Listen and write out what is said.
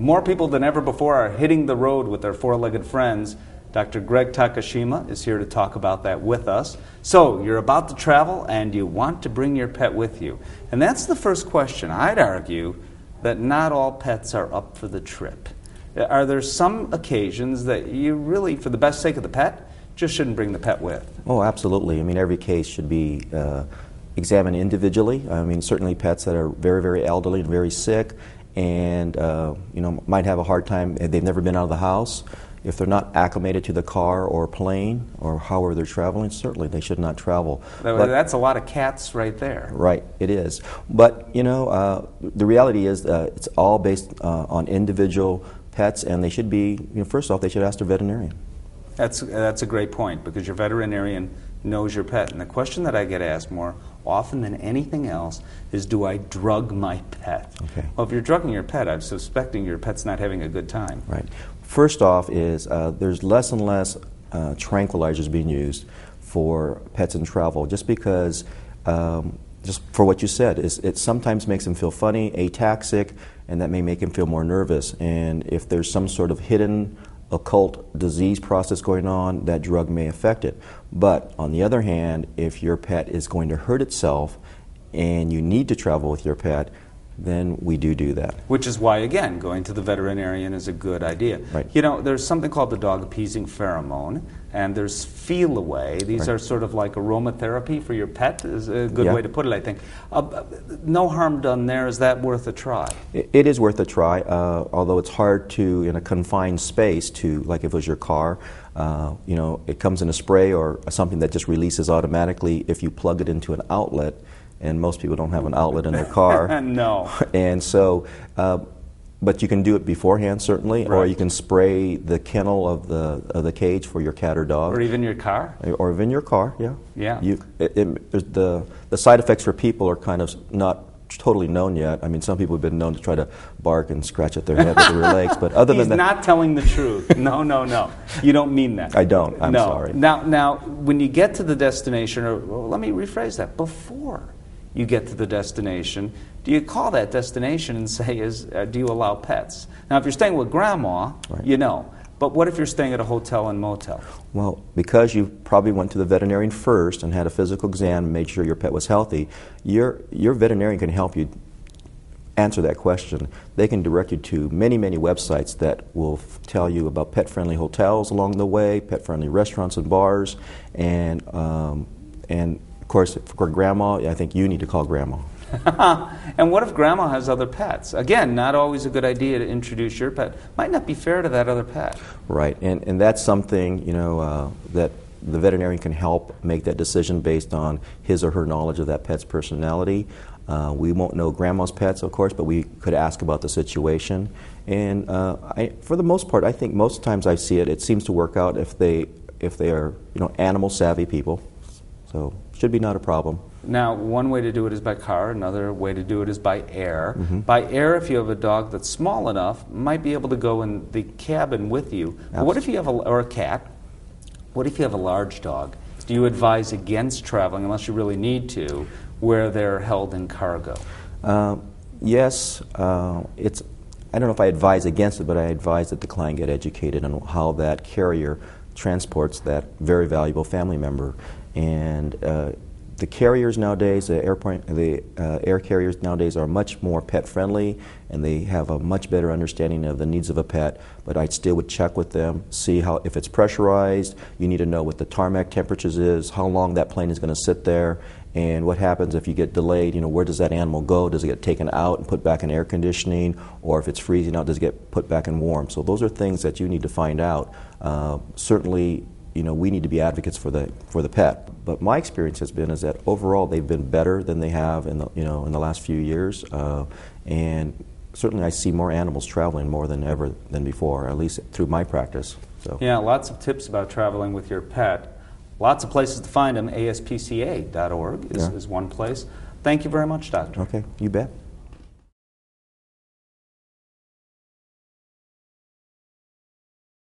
More people than ever before are hitting the road with their four-legged friends. Dr. GreggTakashima is here to talk about that with us. So, you're about to travel and you want to bring your pet with you. And that's the first question. I'd argue that not all pets are up for the trip. Are there some occasions that you really, for the best sake of the pet, just shouldn't bring the pet with? Oh, absolutely. I mean, every case should be examined individually. I mean, certainly pets that are very, very elderly and very sick and might have a hard time, they've never been out of the house. If they're not acclimated to the car or plane or however they're traveling, certainly they should not travel. That's a lot of cats right there. Right, it is. But, the reality is it's all based on individual pets, and they should be, first off, they should ask their veterinarian. That's a great point, because your veterinarian knows your pet. And the question that I get asked more often than anything else is, do I drug my pet? Okay. Well, if you're drugging your pet, I'm suspecting your pet's not having a good time. Right. First off is there's less and less tranquilizers being used for pets in travel, just because, just for what you said, it sometimes makes them feel funny, ataxic, and that may make them feel more nervous. And if there's some sort of hidden occult disease process going on, that drug may affect it. But on the other hand, if your pet is going to hurt itself and you need to travel with your pet, then we do that. Which is why, again, going to the veterinarian is a good idea. Right. There's something called the dog-appeasing pheromone, and there's feel-away. These are sort of like aromatherapy for your pet, is a good way to put it, I think. No harm done there. Is that worth a try? It is worth a try, although it's hard to, in a confined space, like if it was your car, it comes in a spray or something that just releases automatically if you plug it into an outlet. And most people don't have an outlet in their car. No. And so, but you can do it beforehand, certainly, or you can spray the kennel of the cage for your cat or dog. Or even your car? Or even your car, yeah. Yeah. The side effects for people are kind of not totally known yet. I mean, some people have been known to try to bark and scratch at their head with their legs, but other than that... He's not telling the truth. No. You don't mean that. I don't. I'm sorry. Now, when you get to the destination, or let me rephrase that, before you get to the destination, do you call that destination and say, do you allow pets? Now, if you're staying with Grandma, you know. But what if you're staying at a hotel and motel? Well, because you probably went to the veterinarian first and had a physical exam and made sure your pet was healthy, your veterinarian can help you answer that question. They can direct you to many, many websites that will tell you about pet-friendly hotels along the way, pet-friendly restaurants and bars, and of course, for Grandma, I think you need to call Grandma. And what if Grandma has other pets? Again, not always a good idea to introduce your pet. Might not be fair to that other pet. Right, and that's something, that the veterinarian can help make that decision based on his or her knowledge of that pet's personality. We won't know Grandma's pets, of course, but we could ask about the situation. And for the most part, I think most times I see it seems to work out if they are, animal savvy people. So should be not a problem. Now, one way to do it is by car. Another way to do it is by air. By air, if you have a dog that's small enough, might be able to go in the cabin with you. But what if you have or a cat? What if you have a large dog? Do you advise against traveling, unless you really need to, where they're held in cargo? Yes. I don't know if I advise against it, but I advise that the client get educated on how that carrier transports that very valuable family member. And the carriers nowadays, the air carriers nowadays are much more pet friendly, and they have a much better understanding of the needs of a pet. But I still would check with them, see if it's pressurized. You need to know what the tarmac temperatures is, how long that plane is going to sit there, and what happens if you get delayed. Where does that animal go? Does it get taken out and put back in air conditioning, or if it's freezing out, does it get put back in warm? So those are things that you need to find out. Certainly, we need to be advocates for the pet. But my experience has been is that overall they've been better than they have in the last few years, and certainly I see more animals traveling more than ever than before, at least through my practice. So. Yeah, lots of tips about traveling with your pet. Lots of places to find them. ASPCA.org is one place. Thank you very much, Doctor. Okay, you bet.